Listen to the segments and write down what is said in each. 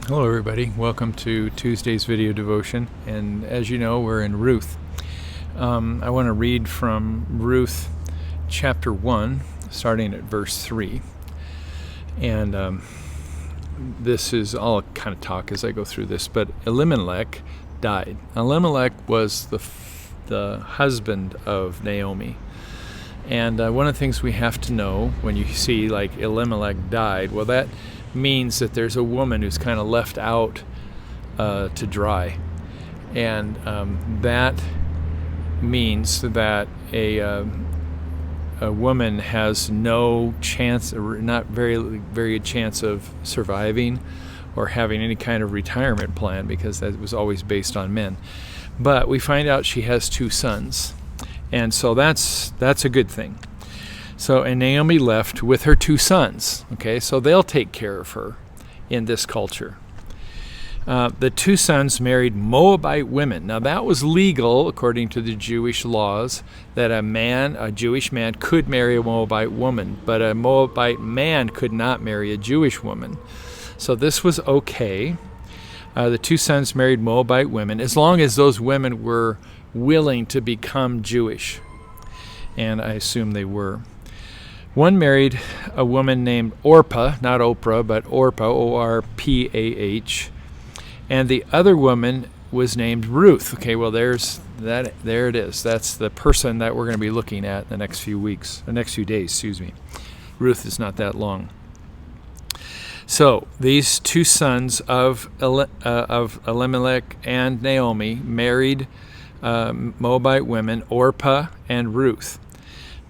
Hello everybody, welcome to Tuesday's video devotion, and as you know we're in Ruth. I want to read from Ruth chapter 1 starting at verse 3, and this is, I'll kind of talk as I go through this, but Elimelech died. Elimelech was the husband of Naomi, and one of the things we have to know when you see like Elimelech died, well, that means that there's a woman who's kind of left out to dry, and that means that a woman has no chance, or not very good chance of surviving or having any kind of retirement plan, because that was always based on men. But we find out she has 2 sons, and so that's a good thing. So, and Naomi left with her 2 sons, okay, so they'll take care of her in this culture. The 2 sons married Moabite women. Now, that was legal according to the Jewish laws, that a Jewish man could marry a Moabite woman, but a Moabite man could not marry a Jewish woman. So this was okay. The 2 sons married Moabite women, as long as those women were willing to become Jewish, and I assume they were. One married a woman named Orpah, not Oprah, but Orpah, O-R-P-A-H, and the other woman was named Ruth. Okay, well, there it is. That's the person that we're going to be looking at the next few days, excuse me. Ruth is not that long. So these 2 sons of Elimelech and Naomi married Moabite women, Orpah and Ruth.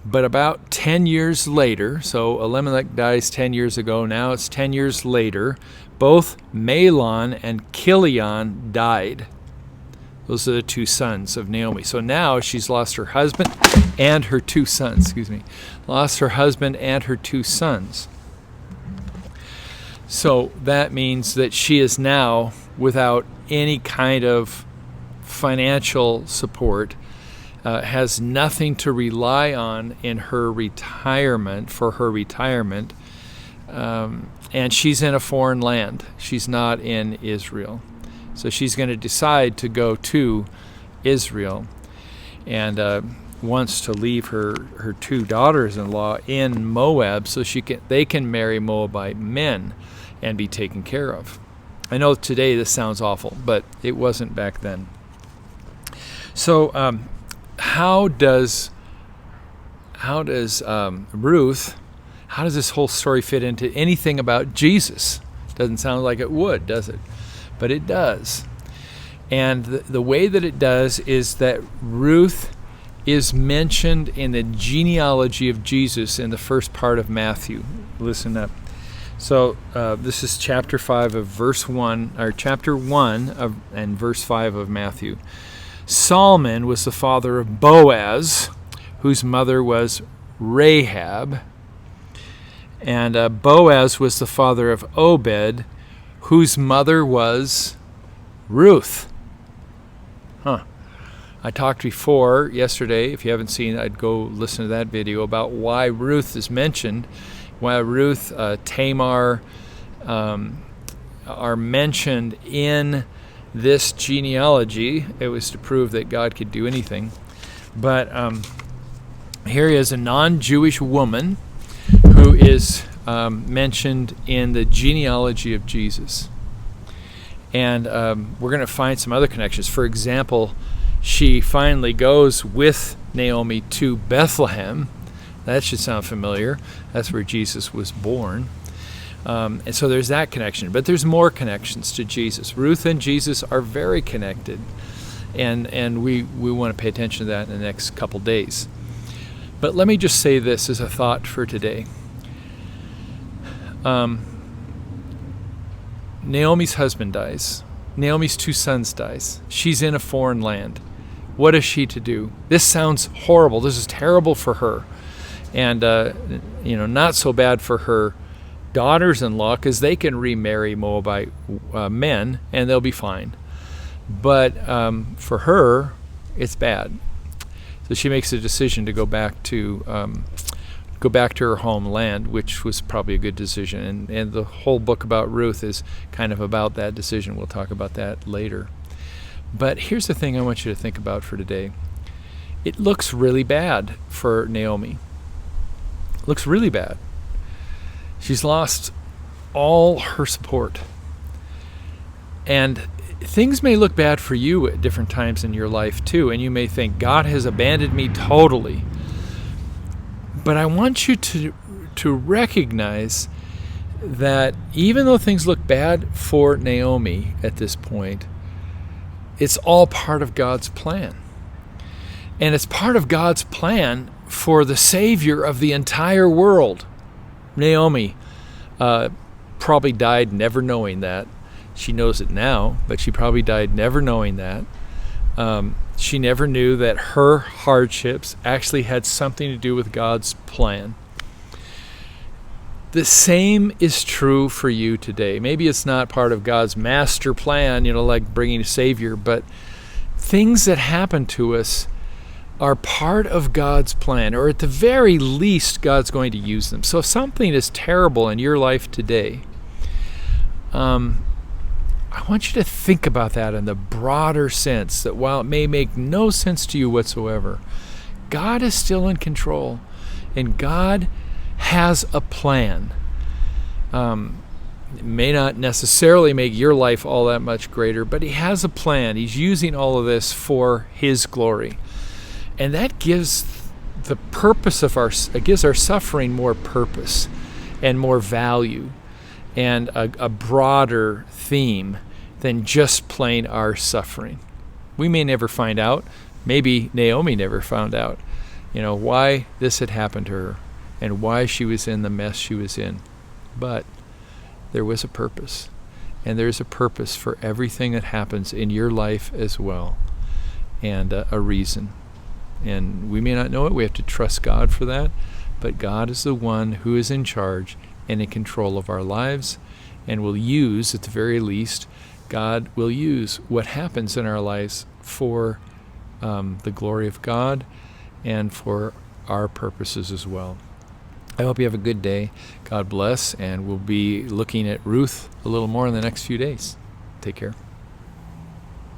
But about 10 years later, so Elimelech dies 10 years ago, now it's 10 years later, both Mahlon and Chilion died. Those are the 2 sons of Naomi. So now she's lost her husband and her 2 sons, lost her husband and her 2 sons. So that means that she is now without any kind of financial support, has nothing to rely on in her retirement, and she's in a foreign land. She's not in Israel. So she's going to decide to go to Israel, and wants to leave her 2 daughters-in-law in Moab so they can marry Moabite men and be taken care of. I know today this sounds awful, but it wasn't back then. So how does Ruth, how does this whole story fit into anything about Jesus? Doesn't sound like it would, does it? But it does. And the way that it does is that Ruth is mentioned in the genealogy of Jesus in the first part of Matthew. Listen up. So this is chapter 5 of verse 1, or chapter 1 and verse 5 of Matthew. Salmon was the father of Boaz, whose mother was Rahab. And Boaz was the father of Obed, whose mother was Ruth. I talked before, yesterday, if you haven't seen it, I'd go listen to that video, about why Ruth is mentioned, why Ruth, Tamar are mentioned in this genealogy. It was to prove that God could do anything. But here is a non-Jewish woman who is mentioned in the genealogy of Jesus. And we're going to find some other connections. For example, she finally goes with Naomi to Bethlehem. That should sound familiar. That's where Jesus was born. And so there's that connection. But there's more connections to Jesus. Ruth and Jesus are very connected. And we want to pay attention to that in the next couple days. But let me just say this as a thought for today. Naomi's husband dies. Naomi's 2 sons dies. She's in a foreign land. What is she to do? This sounds horrible. This is terrible for her. And, not so bad for her daughters-in-law, because they can remarry Moabite men and they'll be fine. But for her, it's bad. So she makes a decision to go back to go back to her homeland, which was probably a good decision. And the whole book about Ruth is kind of about that decision. We'll talk about that later. But here's the thing I want you to think about for today. It looks really bad for Naomi. It looks really bad. She's lost all her support. And things may look bad for you at different times in your life too, and you may think, God has abandoned me totally. But I want you to recognize that even though things look bad for Naomi at this point, it's all part of God's plan. And it's part of God's plan for the Savior of the entire world. Naomi probably died never knowing that. She knows it now, but she probably died never knowing that. She never knew that her hardships actually had something to do with God's plan. The same is true for you today. Maybe it's not part of God's master plan, like bringing a Savior, but things that happen to us are part of God's plan, or at the very least, God's going to use them. So if something is terrible in your life today, I want you to think about that in the broader sense, that while it may make no sense to you whatsoever, God is still in control, and God has a plan. It may not necessarily make your life all that much greater, but He has a plan. He's using all of this for His glory. And that gives the purpose of it gives our suffering more purpose and more value and a broader theme than just plain our suffering. We may never find out. Maybe Naomi never found out, why this had happened to her and why she was in the mess she was in. But there was a purpose. And there's a purpose for everything that happens in your life as well. And a reason. And we may not know it. We have to trust God for that. But God is the one who is in charge and in control of our lives, and will use, at the very least, God will use what happens in our lives for the glory of God and for our purposes as well. I hope you have a good day. God bless, and we'll be looking at Ruth a little more in the next few days. Take care.